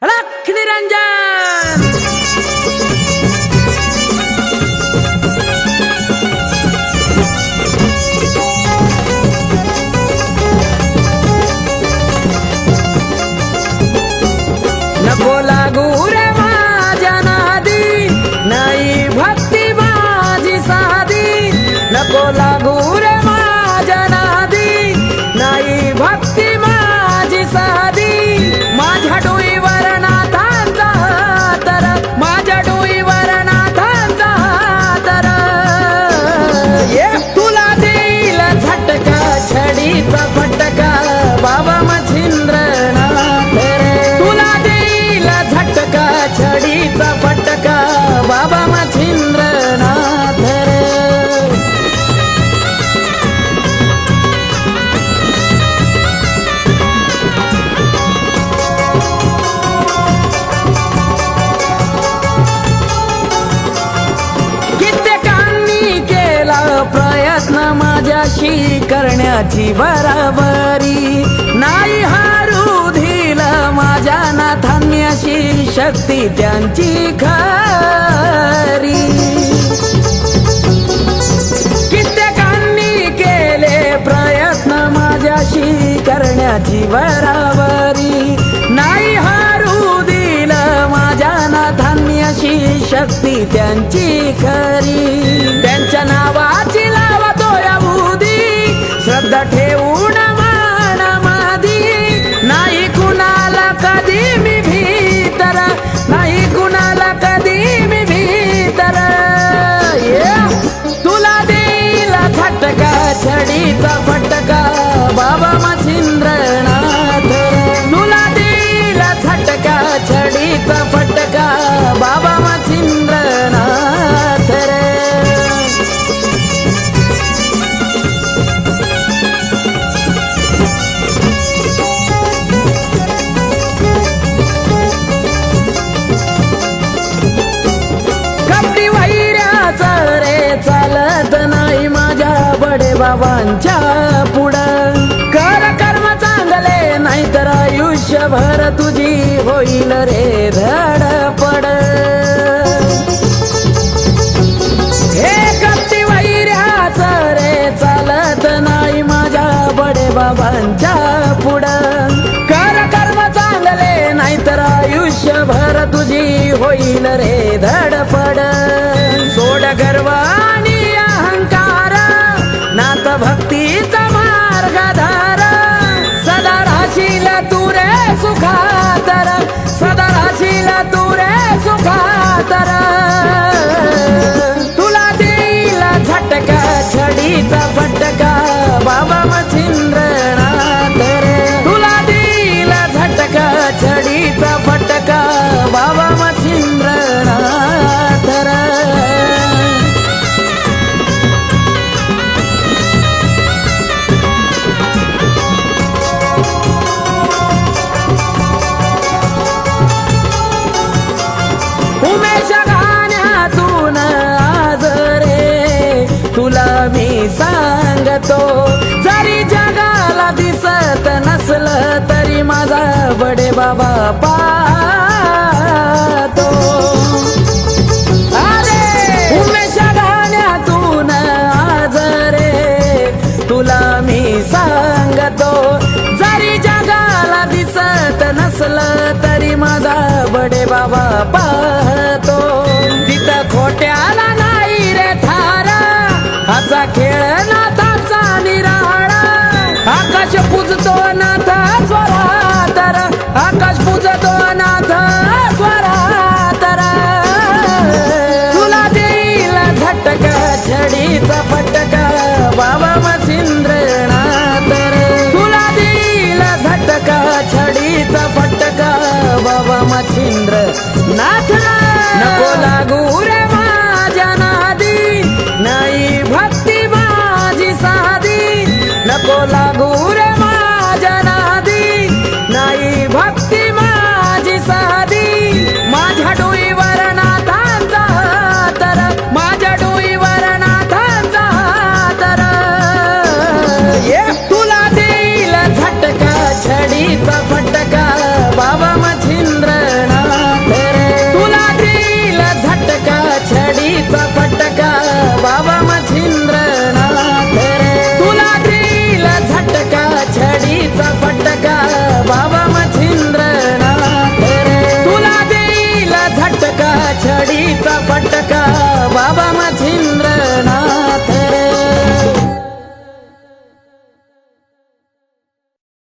लख निरंजन। नको लागू रे माझ्या नादी, नाही भक्ती माझी साधी। नको लागू रे माझ्या नादी, नाही भक्ती माझी साधी। माझ्या डोईवर नाथांचा हातर, माझ्या डोईवर नाथांचा हातर। ये तुला देईल झटका, छडीचा फटका बाबा मच्छिंद्रनाथ रे। तुला देईल झटका, छडीचा फटका बाबा मच्छिंद्रनाथ रे। कित्येकांनी केला प्रयत्न माझ्याशी करण्याची बराबरी, नाही हारू दिलं माझ्या नाथांनी अशी शक्ती त्यांची खरी। कित्येकांनी केले प्रयत्न माझ्याशी करण्याची बराबरी, नाही हारू दिलं माझ्या नाथांनी अशी शक्ती त्यांची खरी। त्यांच्या नावाची लावतो या बुधी, श्रद्धा ठेवून मानामादी। नाही कुणाला कधी मी भीतर, नाही कुणाला कधी मी भीतर। तुला देईल झटका, छडीचा फटका बाबा मच्छिंद्रनाथ रे। तुला देईल झटका, छडीचा फटका बाबा मच्छिंद्रनाथ रे। कपटी वैऱ्याचा रे चालत नाही माझ्या बडे बाबांच्या पुढं। कर कर्म चांगले नाहीतर आयुष्यभर तुझी होईल रे धडपड। हे कपटी वैऱ्याचा रे चालत नाही माझ्या बडे बाबांच्या पुढं। कर कर्म चांगले नाहीतर आयुष्यभर तुझी होईल रे धडपड। सोड गर्व आणि अहंकार, नाथ भक्तीचा मार्ग धार। सदा राशील तू रे सुखातर, सदा राशील तू रे सुखातर। तुला देईल झटका, छडीचा फटका बाबा मच्छिंद्रनाथ रे। तुला देईल झटका, छडीचा फटका बाबा मच्छिंद्रनाथ रे। उमेश गाण्यातून आज रे तुला मी सांगतो, जरी जगाला दिसत नसलं तरी माझा बडे बाबा पाहतो। अरे उमेश गाण्यातून आज रे तुला मी सांगतो, जरी जगाला दिसत नसलं तरी माझा बडे बाबा पाहतो। तिथं खोट्याला नाही रे थारा, हाचा खेळ नाथाचा निराळा। आकाश पूजतो नाथा स्वरातर, आकाश